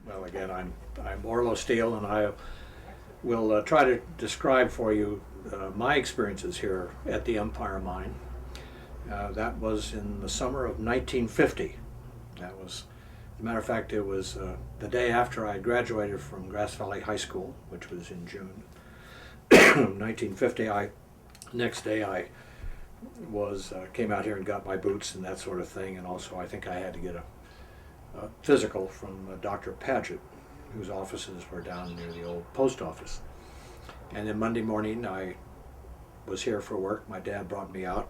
Well, again, I'm Orlo Steele, and I will try to describe for you my experiences here at the Empire Mine. That was in the summer of 1950. That was, as a matter of fact, it was the day after I graduated from Grass Valley High School, which was in June 1950. Next day I came out here and got my boots and that sort of thing, and also I think I had to get a physical from Dr. Paget, whose offices were down near the old post office. And then Monday morning I was here for work. My dad brought me out.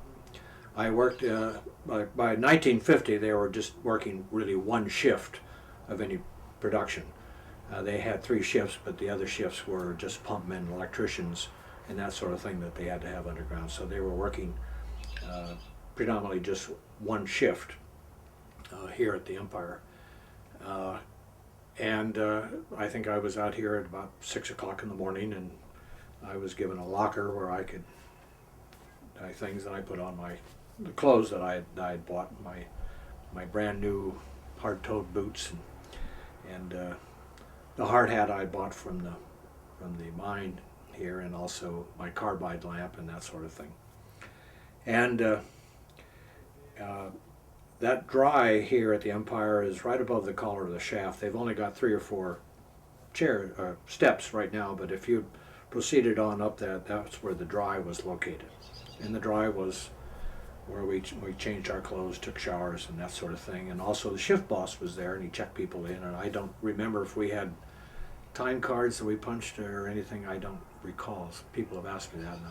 I worked, by 1950 they were just working really one shift of any production. They had 3 shifts, but the other shifts were just pumpmen, electricians, and that sort of thing that they had to have underground. So they were working predominantly just one shift here at the Empire. I think I was out here at about 6 o'clock in the morning, and I was given a locker where I could things that I put on the clothes that I had bought, my brand new hard-toed boots, and the hard hat I bought from the mine here, and also my carbide lamp and that sort of thing. And that dry here at the Empire is right above the collar of the shaft. They've only got 3 or 4 steps right now, but if you proceeded on up that's where the dry was located. And the dry was where we changed our clothes, took showers, and that sort of thing. And also the shift boss was there, and he checked people in. And I don't remember if we had time cards that we punched or anything. I don't recall. People have asked me that, and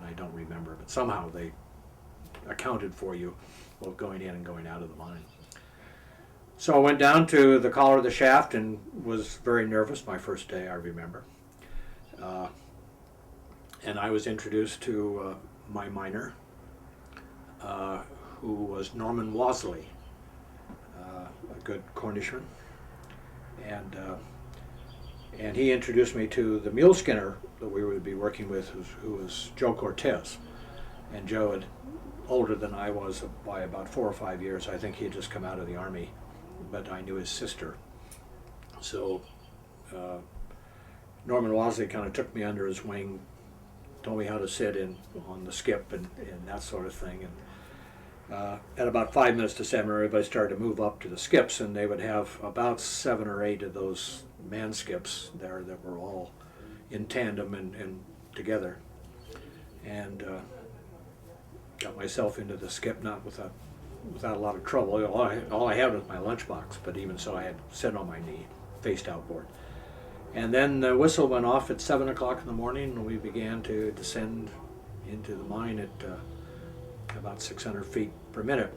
I don't remember. But somehow they accounted for you both going in and going out of the mine. So I went down to the collar of the shaft and was very nervous my first day, I remember. And I was introduced to my miner, who was Norman Wasley, a good Cornishman. And he introduced me to the mule skinner that we would be working with, who was Joe Cortez. And Joe had older than I was by about 4 or 5 years. I think he had just come out of the Army, but I knew his sister. So Norman Wasley kind of took me under his wing, told me how to sit on the skip and that sort of thing. And at about 5 minutes to 7, everybody started to move up to the skips, and they would have about 7 or 8 of those man skips there that were all in tandem and together. And got myself into the skip, not without a lot of trouble. All I had was my lunchbox, but even so I had to sit on my knee, faced outboard. And then the whistle went off at 7 o'clock in the morning, and we began to descend into the mine at about 600 feet per minute.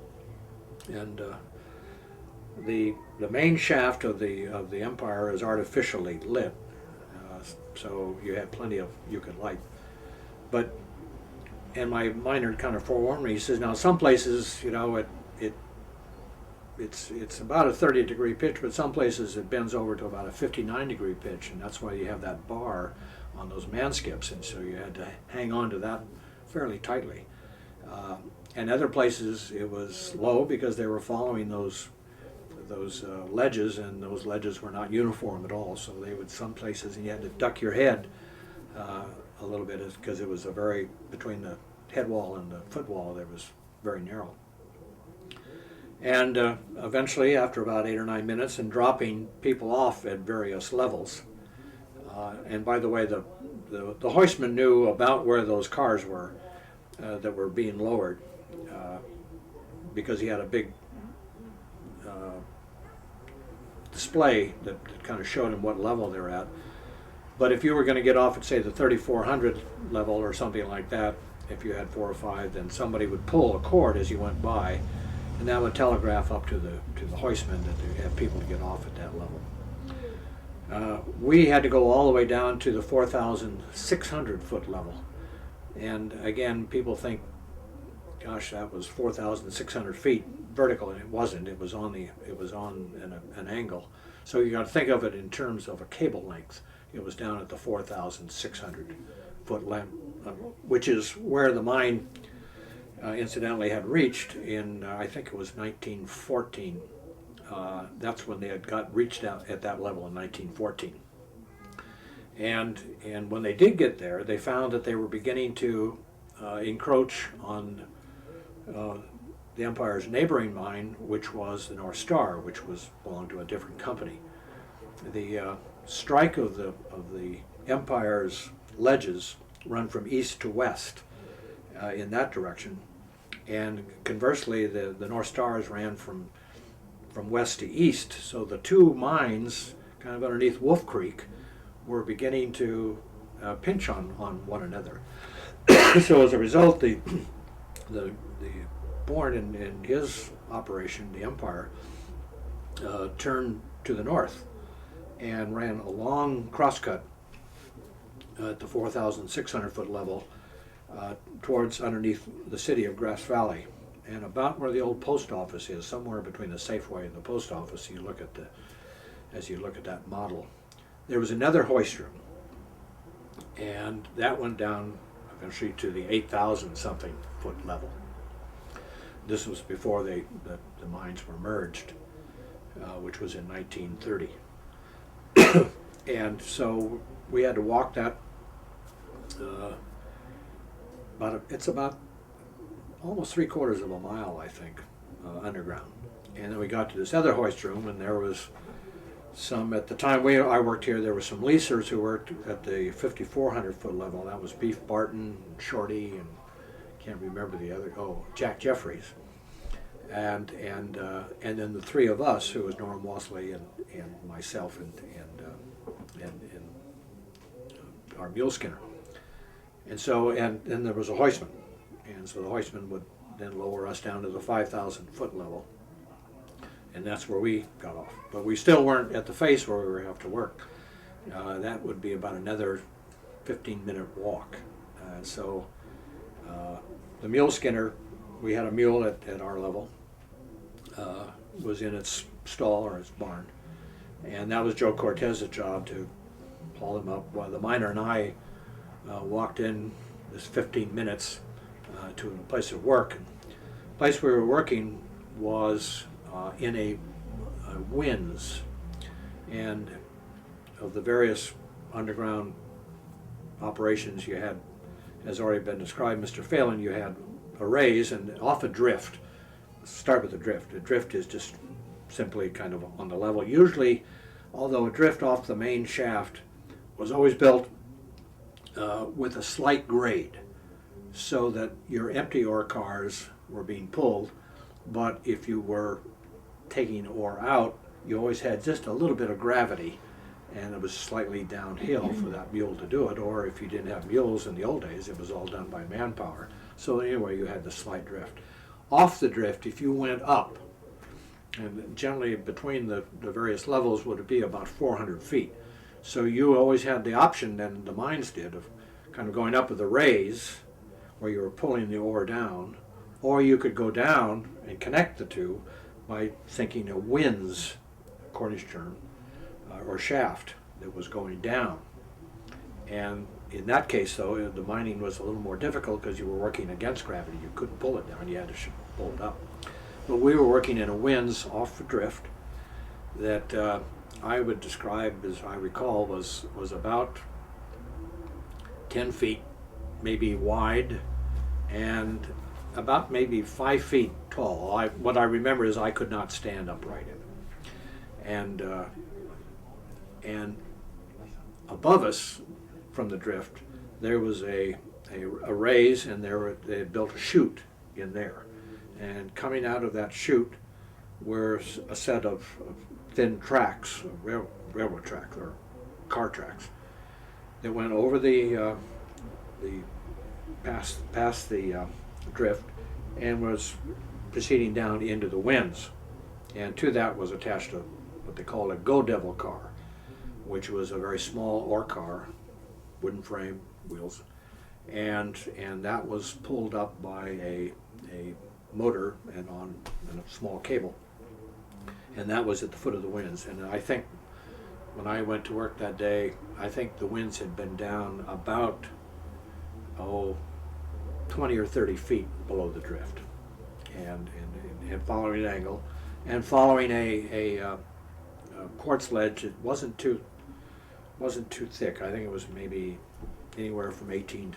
And the main shaft of the Empire is artificially lit, so you had plenty of you could light. And my miner kind of forewarned me. He says, now some places, it's about a 30-degree pitch, but some places it bends over to about a 59-degree pitch, and that's why you have that bar on those man skips, and so you had to hang on to that fairly tightly. And other places it was low because they were following those ledges, and those ledges were not uniform at all. So they would, some places, and you had to duck your head a little bit because it was between the head wall and the foot wall, there was very narrow. And eventually, after about 8 or 9 minutes, and dropping people off at various levels, and by the way, the hoistman knew about where those cars were that were being lowered, because he had a big display that kind of showed him what level they're at. But if you were going to get off at, say, the 3400 level or something like that, if you had 4 or 5, then somebody would pull a cord as you went by, and that would telegraph up to the hoistman that they have people to get off at that level. We had to go all the way down to the 4,600 foot level, and again, people think, gosh, that was 4,600 feet vertical, and it wasn't. It was on an angle. So you got to think of it in terms of a cable length. It was down at the 4,600 foot length, which is where the mine incidentally had reached in, I think it was 1914, That's when they had reached out at that level in 1914. And when they did get there, they found that they were beginning to encroach on the Empire's neighboring mine, which was the North Star, which belonged to a different company. The strike of the Empire's ledges run from east to west in that direction, and conversely, the North Stars ran from west to east. So the two mines, kind of underneath Wolf Creek, were beginning to pinch on one another. So as a result, the Bourne in his operation, the Empire, turned to the north and ran a long crosscut at the 4,600 foot level towards underneath the city of Grass Valley, and about where the old post office is, somewhere between the Safeway and the post office. As you look at that model, there was another hoist room, and that went down eventually to the 8,000 something foot level. This was before the mines were merged, which was in 1930. And so we had to walk that. It's about almost 3/4 of a mile, I think, underground. And then we got to this other hoist room, and there was some, at the time I worked here, there were some leasers who worked at the 5,400 foot level. That was Beef Barton, Shorty, and can't remember the other, Jack Jeffries. And then the three of us, who was Norm Wasley and myself and our mule skinner. And so, and then there was a hoistman. And so the hoistman would then lower us down to the 5,000 foot level. And that's where we got off. But we still weren't at the face where we were have to work. That would be about another 15-minute walk. So the mule skinner, we had a mule at our level, was in its stall or its barn. And that was Joe Cortez's job to haul him up, while the miner and I walked in this 15 minutes to a place of work. And the place we were working was in a winze, and of the various underground operations you had, as already been described, Mr. Phelan, you had a raise and off a drift. Let's start with the drift. A drift is just simply kind of on the level. Usually, although a drift off the main shaft was always built with a slight grade, so that your empty ore cars were being pulled, but if you were taking ore out, you always had just a little bit of gravity, and it was slightly downhill for that mule to do it. Or if you didn't have mules in the old days, it was all done by manpower. So anyway, you had the slight drift. Off the drift, if you went up, and generally between the various levels would be about 400 feet. So you always had the option, then the mines did, of kind of going up with a raise, where you were pulling the ore down, or you could go down and connect the two by sinking a winze, Cornish term, or shaft that was going down. And in that case, though, the mining was a little more difficult because you were working against gravity. You couldn't pull it down, you had to pull it up. But we were working in a winze off the drift that I would describe, as I recall, was about 10 feet, maybe wide, and about maybe 5 feet tall. What I remember is I could not stand upright in it. And above us from the drift, there was a raise, and they had built a chute in there. And coming out of that chute were a set of thin tracks, railroad tracks or car tracks, that went over past the drift and was proceeding down into the winze. And to that was attached what they called a Go Devil car, which was a very small ore car, wooden frame, wheels, and that was pulled up by a motor and on a small cable. And that was at the foot of the winze. And I think when I went to work that day, I think the winze had been down about 20 or 30 feet below the drift, and following an angle. and following a quartz ledge. It wasn't too thick. I think it was maybe anywhere from 18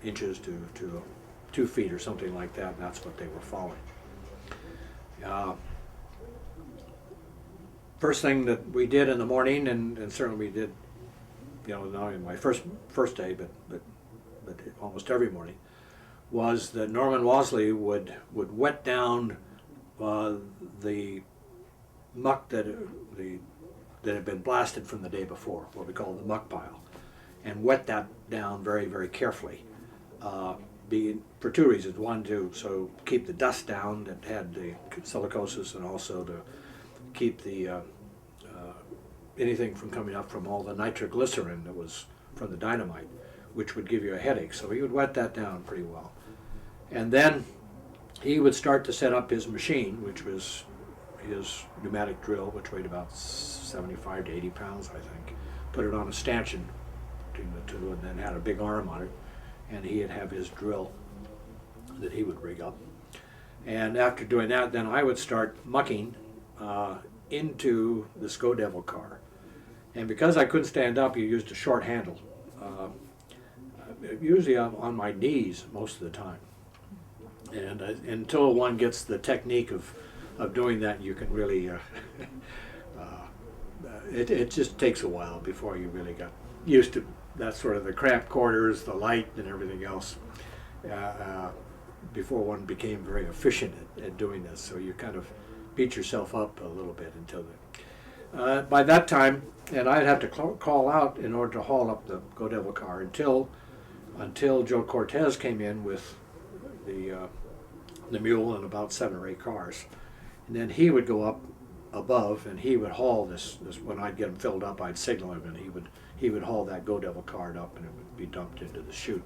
inches to 2 feet or something like that, and that's what they were following. First thing that we did in the morning, and certainly we did, not only my first day, but almost every morning, was that Norman Wasley would wet down the muck that had been blasted from the day before, what we call the muck pile, and wet that down very, very carefully. For 2 reasons. One, to keep the dust down that had the silicosis, and also to keep the anything from coming up from all the nitroglycerin that was from the dynamite, which would give you a headache. So he would wet that down pretty well. And then he would start to set up his machine, which was his pneumatic drill, which weighed about 75 to 80 pounds, I think. Put it on a stanchion between the two, and then had a big arm on it. And he'd have his drill that he would rig up. And after doing that, then I would start mucking into this Go Devil car. And because I couldn't stand up, you used a short handle, usually on my knees most of the time. And until one gets the technique of doing that, you can really, it just takes a while before you really got used to that sort of the cramped quarters, the light, and everything else, before one became very efficient at doing this. So you kind of beat yourself up a little bit until by that time, and I'd have to call out in order to haul up the Go Devil car until Joe Cortez came in with the mule and about 7 or 8 cars, and then he would go up above and he would haul this. When I'd get him filled up, I'd signal him, and he would haul that Go Devil car up, and it would be dumped into the chute.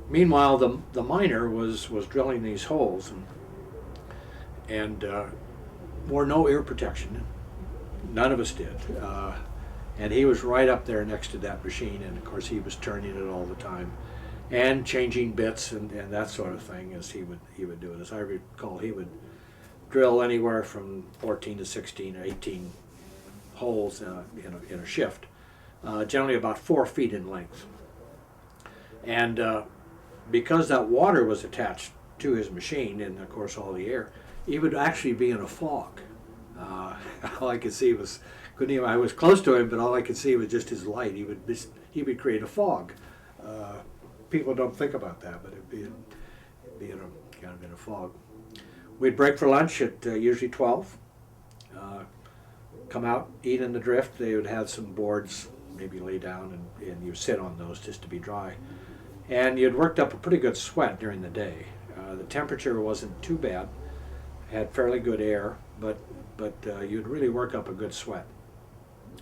Meanwhile, the miner was drilling these holes and wore no ear protection. None of us did. And he was right up there next to that machine, and of course he was turning it all the time and changing bits and that sort of thing as he would do it. As I recall, he would drill anywhere from 14 to 16 or 18 holes in a shift, generally about 4 feet in length. And because that water was attached to his machine, and of course all the air, he would actually be in a fog. All I could see was, I was close to him, but all I could see was just his light. He would create a fog. People don't think about that, but it'd be kind of in a fog. We'd break for lunch at usually 12. Come out, eat in the drift. They would have some boards, maybe lay down, and you sit on those just to be dry. And you'd worked up a pretty good sweat during the day. The temperature wasn't too bad. Had fairly good air, but you'd really work up a good sweat.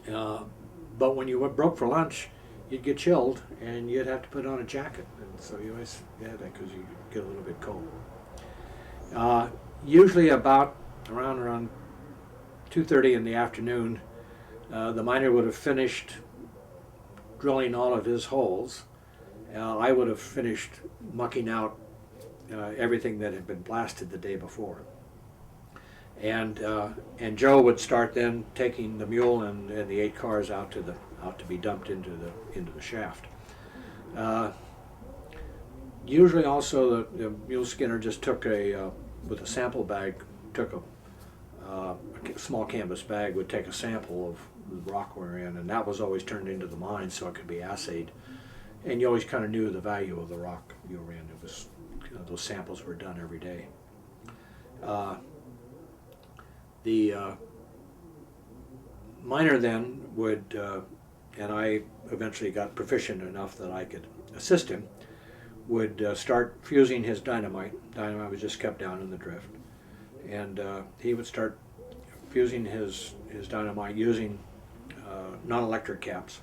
But when you broke for lunch, you'd get chilled, and you'd have to put on a jacket. And so you always had that because you get a little bit cold. Usually about around 2:30 in the afternoon, the miner would have finished drilling all of his holes. I would have finished mucking out everything that had been blasted the day before. And Joe would start then taking the mule and the 8 cars out to be dumped into the shaft. Usually also the mule skinner just took with a sample bag, took a small canvas bag, would take a sample of the rock we were in, and that was always turned into the mine so it could be assayed. And you always kind of knew the value of the rock you were in. It was, those samples were done every day. The miner then would, and I eventually got proficient enough that I could assist him, would start fusing his dynamite. Dynamite was just kept down in the drift. And he would start fusing his dynamite using non-electric caps.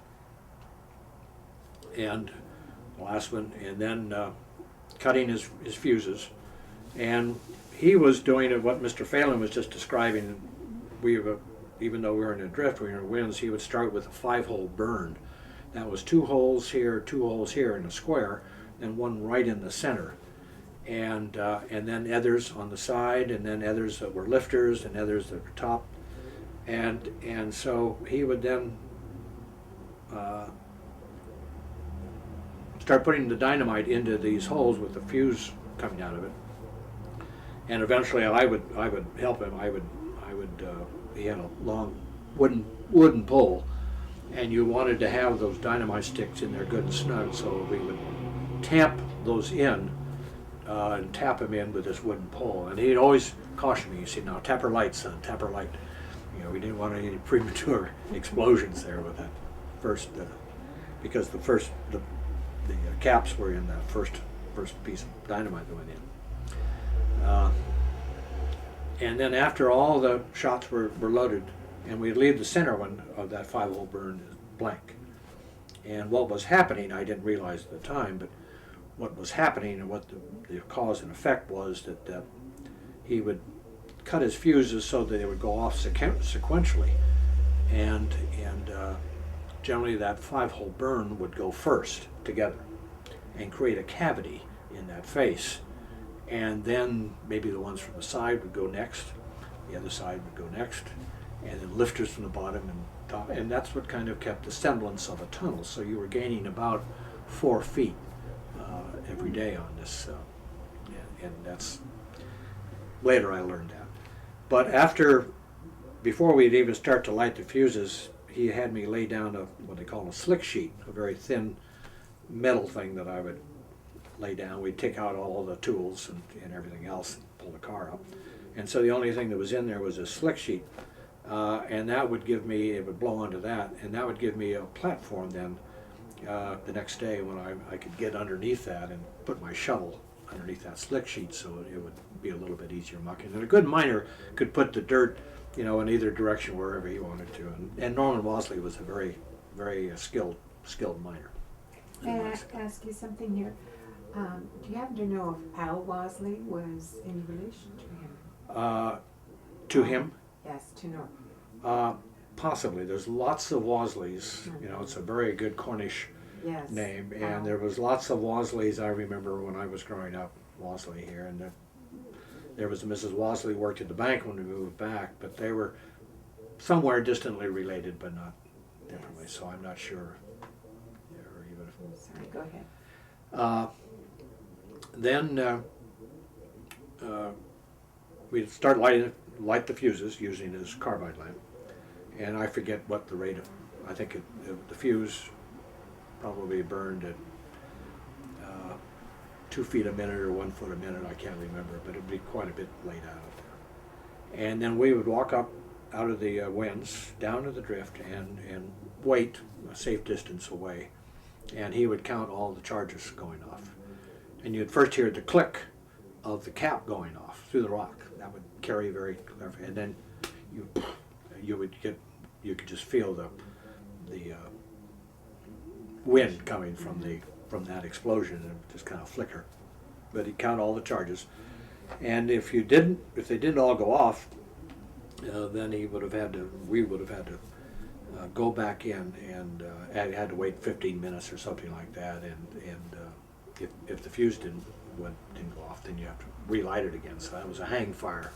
And the last one, and then cutting his fuses. And he was doing what Mr. Phelan was just describing. Even though we were in a drift, we were in winds, he would start with a 5-hole burn. That was 2 holes here, 2 holes here in a square, and one right in the center. and then others on the side, and then others that were lifters, and others that were top, and so he would then start putting the dynamite into these holes with the fuse coming out of it, and eventually I would help him. He had a long wooden pole, and you wanted to have those dynamite sticks in there good and snug, so we would tamp those in and tap them in with this wooden pole. And he'd always caution me. He said, "Now tap her light, son, tap her light." You know, we didn't want any premature explosions there with that first, because the caps were in that first piece of dynamite that went in. And then after all the shots were loaded, and we'd leave the center one of that 5-hole burn blank. And what was happening, I didn't realize at the time, but what was happening and what the cause and effect was that he would cut his fuses so that they would go off sequentially. And generally that 5-hole burn would go first together and create a cavity in that face. And then maybe the ones from the side would go next, the other side would go next, and then lifters from the bottom and top. And that's what kind of kept the semblance of a tunnel. So you were gaining about 4 feet every day on this. And that's, later I learned that. But before we'd even start to light the fuses, he had me lay down what they call a slick sheet, a very thin metal thing that I would lay down. We'd take out all the tools and everything else and pull the car up. And so the only thing that was in there was a slick sheet. And that would give me, it would blow onto that, and that would give me a platform then the next day when I could get underneath that and put my shovel underneath that slick sheet, so it would be a little bit easier mucking. And a good miner could put the dirt, you know, in either direction wherever he wanted to. And Norman Bosley was a very, very skilled miner. May I ask you something here? Do you happen to know if Al Bosley was in relation to him? To him? Yes, to Norman. Possibly. There's lots of Wasleys. You know, it's a very good Cornish name, and there was lots of Wasleys. I remember when I was growing up, Wasley here, and there was a Mrs. Wasley worked at the bank when we moved back, but they were somewhere distantly related, but not differently. So I'm not sure. Or even if, sorry, go ahead. Then we'd start light the fuses using his carbide lamp, and I forget what the rate of, I think the fuse probably burned at 2 feet a minute or 1 foot a minute, I can't remember, but it'd be quite a bit laid out there. And then we would walk up out of the winds down to the drift and wait a safe distance away, and he would count all the charges going off. And you'd first hear the click of the cap going off through the rock. That would carry very cleverly, and then you could just feel the wind coming from that explosion, and it would just kind of flicker. But he'd count all the charges, and if they didn't all go off, then we would have had to go back in and had to wait 15 minutes or something like that, and if the fuse didn't go off, then you have to relight it again. So that was a hang fire.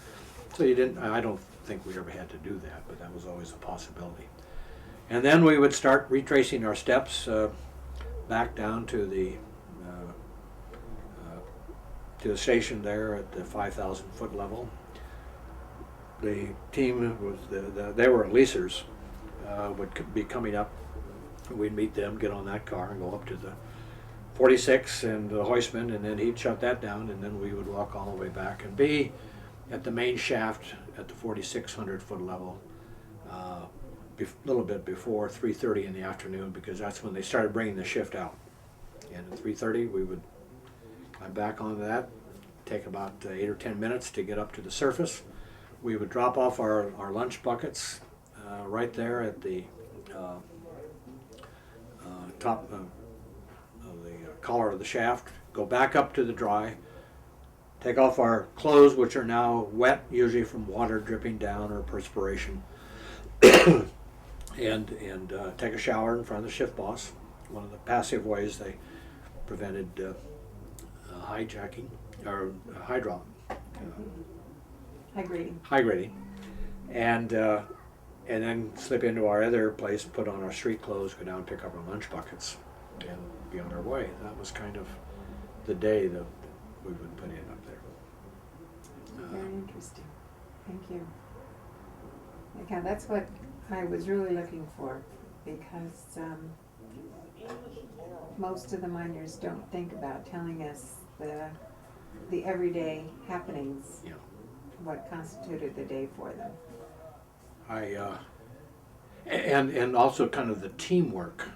So I don't think we ever had to do that, but that was always a possibility. And then we would start retracing our steps back down to the station there at the 5,000 foot level. The team they were leasers, would be coming up. We'd meet them, get on that car, and go up to the 46 and the hoistman, and then he'd shut that down, and then we would walk all the way back and be at the main shaft at the 4,600 foot level a little bit before 3:30 in the afternoon, because that's when they started bringing the shift out. And at 3:30 we would climb back onto that, take about 8 or 10 minutes to get up to the surface. We would drop off our lunch buckets right there at the top of the collar of the shaft, go back up to the dry, take off our clothes, which are now wet, usually from water dripping down or perspiration, and take a shower in front of the shift boss. One of the passive ways they prevented hijacking. or hydraulic, High grading. high grading, and then slip into our other place, put on our street clothes, go down, pick up our lunch buckets, and be on our way. That was kind of the day that we would put in up there. Very interesting. Thank you. Yeah, that's what I was really looking for, because most of the miners don't think about telling us the everyday happenings, Yeah. what constituted the day for them. And also kind of the teamwork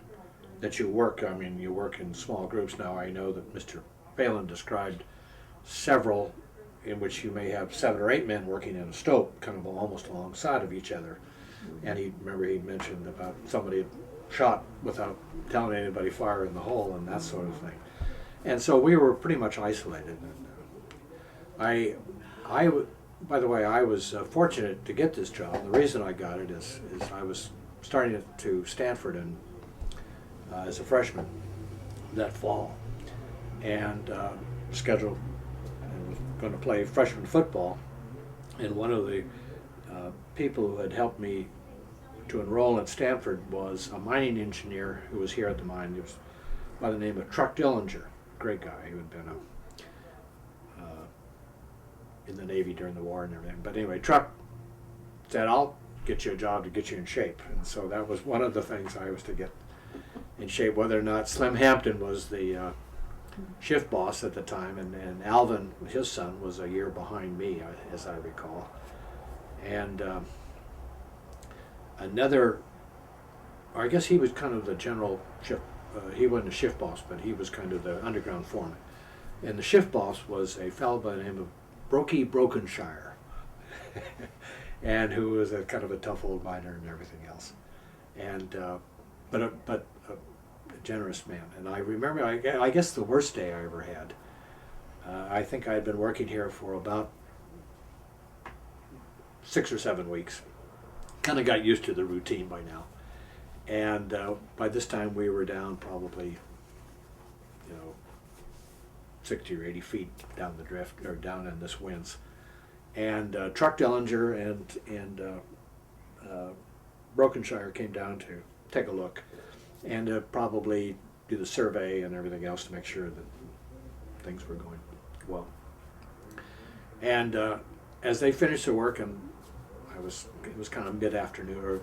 that you work. I mean, you work in small groups now. I know that Mr. Phelan described several in which you may have 7 or 8 men working in a stope, kind of almost alongside of each other. And he mentioned about somebody shot without telling anybody, fire in the hole, and that sort of thing. And so we were pretty much isolated. And by the way, I was fortunate to get this job. The reason I got it is I was starting to Stanford as a freshman that fall, and scheduled and was going to play freshman football. And one of the people who had helped me to enroll at Stanford was a mining engineer who was here at the mine. He was by the name of Truck Dillinger, great guy. He had been in the Navy during the war and everything. But anyway, Truck said, I'll get you a job to get you in shape. And so that was one of the things I was to get in shape, whether or not Slim Hampton was the shift boss at the time, and Alvin, his son, was a year behind me, as I recall. And I guess he was kind of the general shift, he wasn't a shift boss, but he was kind of the underground foreman. And the shift boss was a fellow by the name of Brokey Brokenshire, and who was a kind of a tough old miner and everything else, and but a generous man. And I remember, I guess the worst day I ever had. I think I had been working here for about 6 or 7 weeks. Kind of got used to the routine by now, and by this time we were down probably, 60 or 80 feet down the drift, or down in this winds. And Truck Dillinger and Brokenshire came down to take a look and probably do the survey and everything else to make sure that things were going well. And as they finished the work, and it was kind of mid-afternoon or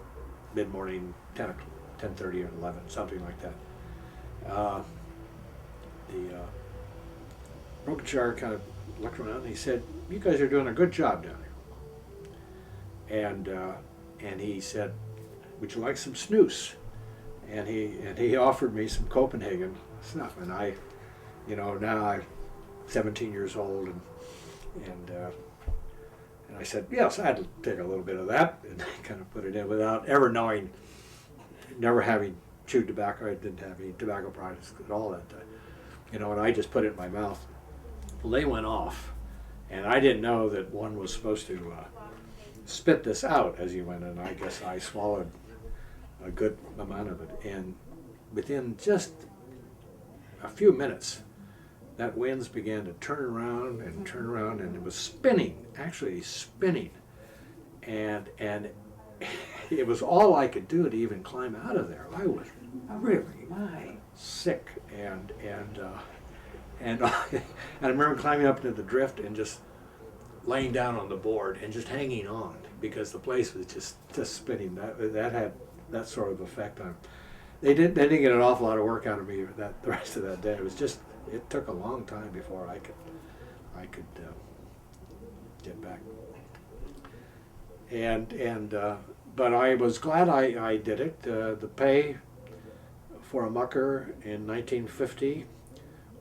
mid-morning, 10:30 or 11, something like that. Brokenshire kind of looked around and he said, "You guys are doing a good job down here." And he said, "Would you like some snus?" And he offered me some Copenhagen snuff. And now I'm 17 years old, and I said, "Yes, I'd take a little bit of that," and I kind of put it in without ever knowing, never having chewed tobacco. I didn't have any tobacco products at all that time. And I just put it in my mouth. Well, they went off, and I didn't know that one was supposed to spit this out as you went, and I guess I swallowed a good amount of it. And within just a few minutes, that winds began to turn around, and it was spinning, actually spinning, and it was all I could do to even climb out of there. I was really sick, and I remember climbing up into the drift and just laying down on the board and just hanging on, because the place was just spinning. That had that sort of effect on. They didn't get an awful lot of work out of me the rest of that day. It took a long time before I could get back. But I was glad I did it. The pay for a mucker in 1950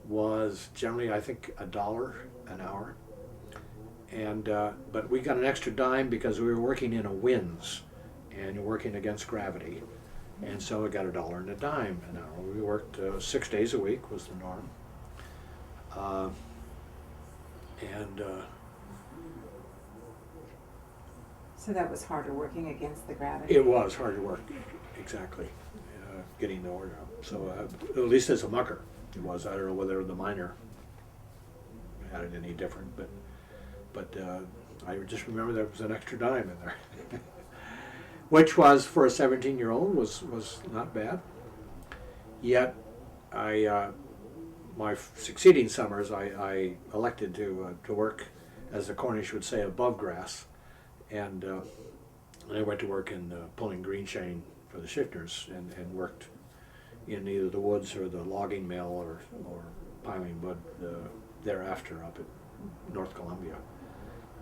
was generally, I think, $1 an hour. But we got an extra dime because we were working in a winds, and you're working against gravity. And so we got $1 and a dime an hour. We worked 6 days a week was the norm. So that was harder, working against the gravity? It was harder work, exactly, getting the ore out. So at least as a mucker, it was. I don't know whether the miner had it any different, but I just remember there was an extra dime in there, which was for a 17-year-old was not bad. Yet, my succeeding summers I elected to work, as the Cornish would say, above grass, and I went to work in pulling green chain for the shifters, and worked in either the woods or the logging mill or piling wood thereafter up at North Columbia.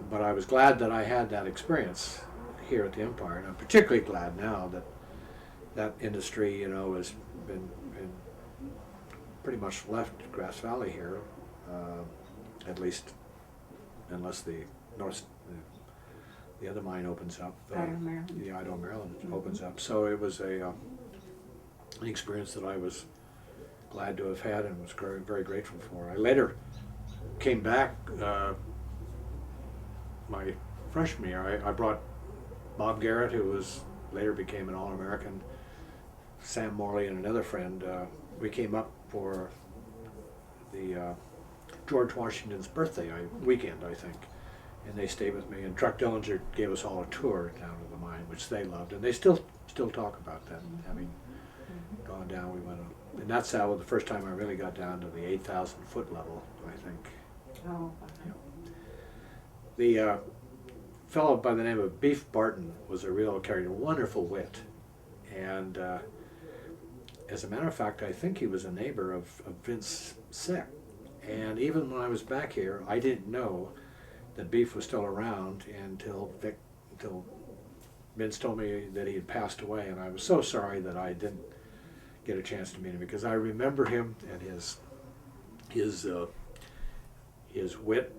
But I was glad that I had that experience here at the Empire, and I'm particularly glad now that that industry, you know, has been pretty much left Grass Valley here, at least unless the other mine opens up. Idaho, Maryland. The Idaho, Maryland opens up. So it was an experience that I was glad to have had and was very, very grateful for. I later came back my freshman year. I brought Bob Garrett, who later became an All-American, Sam Morley, and another friend. We came up for the George Washington's birthday weekend, I think, and they stayed with me. And Truck Dillinger gave us all a tour down to the mine, which they loved, and they still talk about that. Having gone down, we went up, and that's how the first time I really got down to the 8,000 foot level, I think. Oh, The fellow by the name of Beef Barton carried a wonderful wit, and as a matter of fact, I think he was a neighbor of Vince Seck. And even when I was back here, I didn't know that Beef was still around until Vince told me that he had passed away, and I was so sorry that I didn't get a chance to meet him, because I remember him and his wit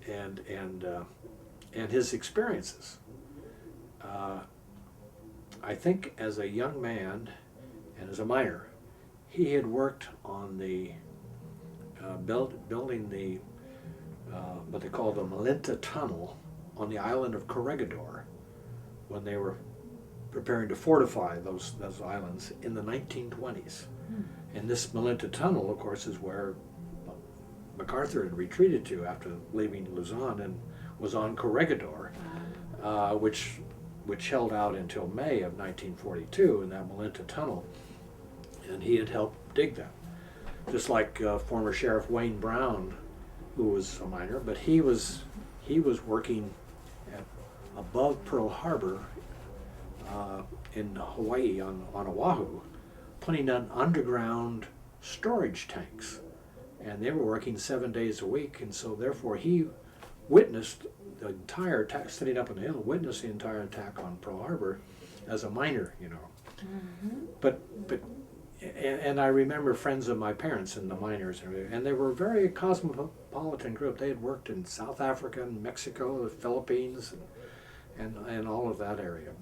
and his experiences. I think as a young man and as a miner, he had worked on the building the what they call the Malinta Tunnel on the island of Corregidor, when they were preparing to fortify those islands in the 1920s. And this Malinta Tunnel, of course, is where MacArthur had retreated to after leaving Luzon, and was on Corregidor, which held out until May of 1942 in that Malinta Tunnel, and he had helped dig that. Just like former Sheriff Wayne Brown, who was a miner, but he was working above Pearl Harbor in Hawaii on Oahu, putting in underground storage tanks, and they were working 7 days a week, and so therefore he witnessed the entire attack, sitting up on the hill, witnessed the entire attack on Pearl Harbor as a miner, you know. But I remember friends of my parents and the miners, and they were a very cosmopolitan group. They had worked in South Africa and Mexico, the Philippines, and all of that area.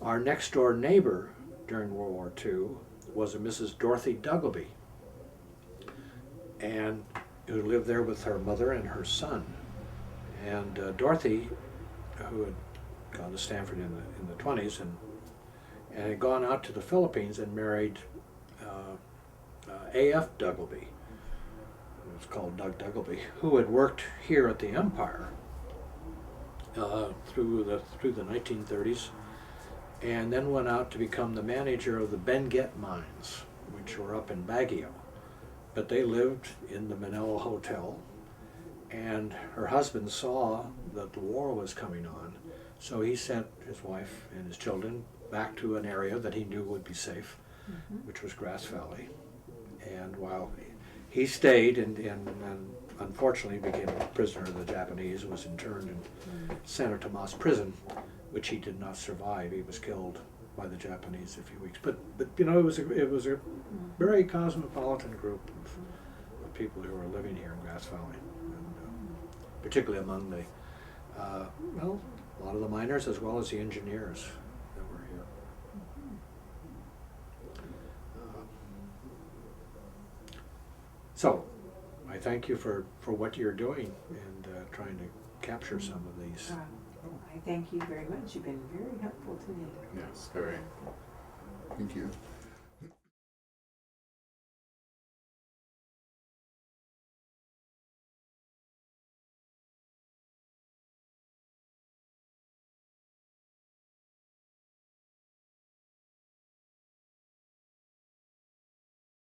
Our next door neighbor during World War II was a Mrs. Dorothy Duggleby, and who lived there with her mother and her son. And Dorothy, who had gone to Stanford in the 20s and had gone out to the Philippines and married A.F. Duggleby, it was called Doug Duggleby, who had worked here at the Empire through the 1930s, and then went out to become the manager of the Benguet mines, which were up in Baguio. But they lived in the Manila Hotel, and her husband saw that the war was coming on, so he sent his wife and his children back to an area that he knew would be safe, which was Grass Valley. And while he stayed and unfortunately became a prisoner of the Japanese, was interned in Santo Tomas prison, which he did not survive. He was killed by the Japanese a few weeks. But you know, it was a very cosmopolitan group of people who were living here in Grass Valley, and particularly among the a lot of the miners as well as the engineers that were here. So I thank you for what you're doing and trying to capture some of these. I thank you very much. You've been very helpful today. Yes, very. Thank you.